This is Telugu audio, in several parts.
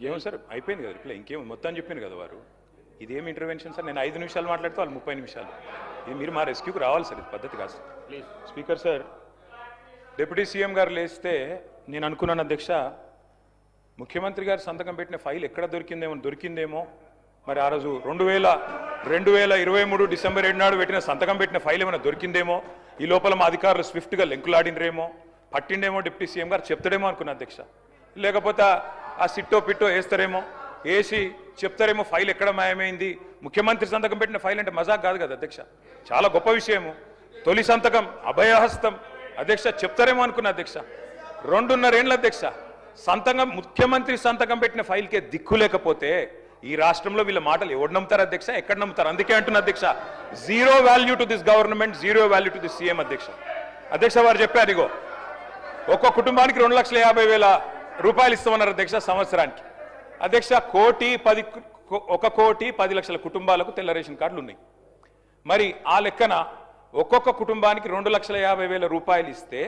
ఏమో సార్ అయిపోయింది కదా రిప్లై, ఇంకేం మొత్తం చెప్పాను కదా వారు. ఇదేం ఇంటర్వెన్షన్ సార్? నేను 5 నిమిషాలు మాట్లాడితే వాళ్ళు 30 నిమిషాలు. ఇది మీరు మా రెస్క్యూకి రావాలి సార్, ఇది పద్ధతి కాదు. Please speaker sir, deputy CM గారు లేస్తే నేను అనుకున్నాను అధ్యక్ష, ముఖ్యమంత్రి గారు సంతకం పెట్టిన ఫైల్ ఎక్కడ దొరికిందేమో మరి ఆ రోజు 2023 డిసెంబర్ 7 నాడు సంతకం పెట్టిన ఫైల్ ఏమైనా దొరికిందేమో, ఈ లోపల మా అధికారులు స్విఫ్ట్గా లెంకులాడినరేమో, పట్టిండేమో డిప్యూటీ సీఎం గారు చెప్తాడేమో అనుకున్నా అధ్యక్ష. లేకపోతే ఆ సిట్టో పిట్టో వేస్తారేమో, వేసి చెప్తారేమో ఫైల్ ఎక్కడ మాయమైంది. ముఖ్యమంత్రి సంతకం పెట్టిన ఫైల్ అంటే మజాక్ కాదు కదా అధ్యక్ష, చాలా గొప్ప విషయము. తొలి సంతకం అభయహస్తం అధ్యక్ష, చెప్తారేమో అనుకున్నా అధ్యక్ష. 2.5 ఏళ్ళ అధ్యక్ష సంతకం, ముఖ్యమంత్రి సంతకం పెట్టిన ఫైల్కే దిక్కు లేకపోతే ఈ రాష్ట్రంలో వీళ్ళ మాటలు ఎవరు నమ్ముతారు అధ్యక్ష, ఎక్కడ నమ్ముతారు? అందుకే అంటున్నా అధ్యక్ష, zero value to this government, zero value to this CM అధ్యక్ష. అధ్యక్ష వారు చెప్పారు, ఇగో ఒక్కో కుటుంబానికి 2,50,000 రూపాయలు ఇస్తామన్నారు అధ్యక్ష సంవత్సరానికి. అధ్యక్ష 1,10,00,000 కుటుంబాలకు తెల్ల రేషన్ కార్డులు ఉన్నాయి. మరి ఆ లెక్కన ఒక్కొక్క కుటుంబానికి 2,50,000 రూపాయలు ఇస్తే,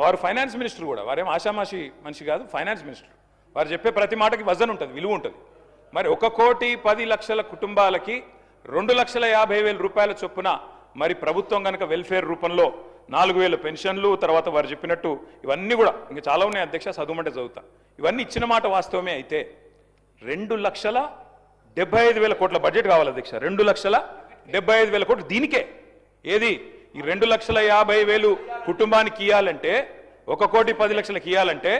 వారు ఫైనాన్స్ మినిస్టర్ కూడా, వారేం ఆషామాషి మనిషి కాదు, ఫైనాన్స్ మినిస్టర్. వారు చెప్పే ప్రతి మాటకి వజన్ ఉంటుంది, విలువ ఉంటుంది. మరి 1,10,00,000 కుటుంబాలకి 2,50,000 రూపాయల చొప్పున మరి ప్రభుత్వం కనుక వెల్ఫేర్ రూపంలో 4,000 పెన్షన్లు, తర్వాత వారు చెప్పినట్టు ఇవన్నీ కూడా ఇంకా చాలా ఉన్నాయి అధ్యక్ష, చదువుమంటే చదువుతా. ఇవన్నీ ఇచ్చిన మాట వాస్తవమే అయితే 2,75,000 కోట్ల బడ్జెట్ కావాలి అధ్యక్ష. 2,75,000 కోట్లు దీనికే. ఏది ఈ 2,50,000 కుటుంబానికి ఇవ్వాలంటే, 1,10,00,000 ఇవ్వాలంటే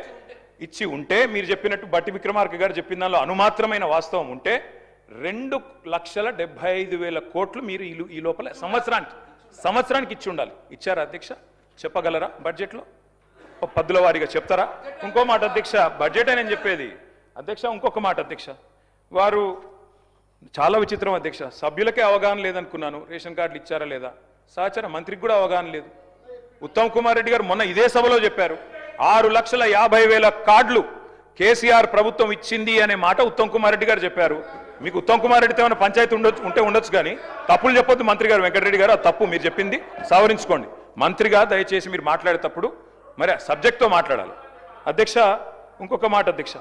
ఇచ్చి ఉంటే, మీరు చెప్పినట్టు బట్టి విక్రమార్క గారు చెప్పిన దానిలో అనుమాత్రమైన వాస్తవం ఉంటే 2,75,000 కోట్లు మీరు ఈ లోపల సంవత్సరానికి ఇచ్చి ఉండాలి. ఇచ్చారా అధ్యక్ష? చెప్పగలరా బడ్జెట్లో? పద్దుల వారీగా చెప్తారా? ఇంకో మాట అధ్యక్ష, బడ్జెటే నేను చెప్పేది అధ్యక్ష. ఇంకొక మాట అధ్యక్ష, వారు చాలా విచిత్రం అధ్యక్ష, సభ్యులకే అవగాహన లేదనుకున్నాను రేషన్ కార్డులు ఇచ్చారా లేదా. సహచర మంత్రికి కూడా అవగాహన లేదు. ఉత్తమ్ కుమార్ రెడ్డి గారు మొన్న ఇదే సభలో చెప్పారు, 6,50,000 కార్డులు కేసీఆర్ ప్రభుత్వం ఇచ్చింది అనే మాట ఉత్తమ్ కుమార్ రెడ్డి గారు చెప్పారు. మీకు ఉత్తమ్ కుమార్ రెడ్డితో ఏమైనా పంచాయతీ ఉండొచ్చు కానీ తప్పులు చెప్పొద్దు మంత్రి గారు. వెంకటరెడ్డి గారు, ఆ తప్పు మీరు చెప్పింది సవరించుకోండి. మంత్రిగా దయచేసి మీరు మాట్లాడేటప్పుడు మరి సబ్జెక్ట్తో మాట్లాడాలి అధ్యక్ష. ఇంకొక మాట అధ్యక్ష,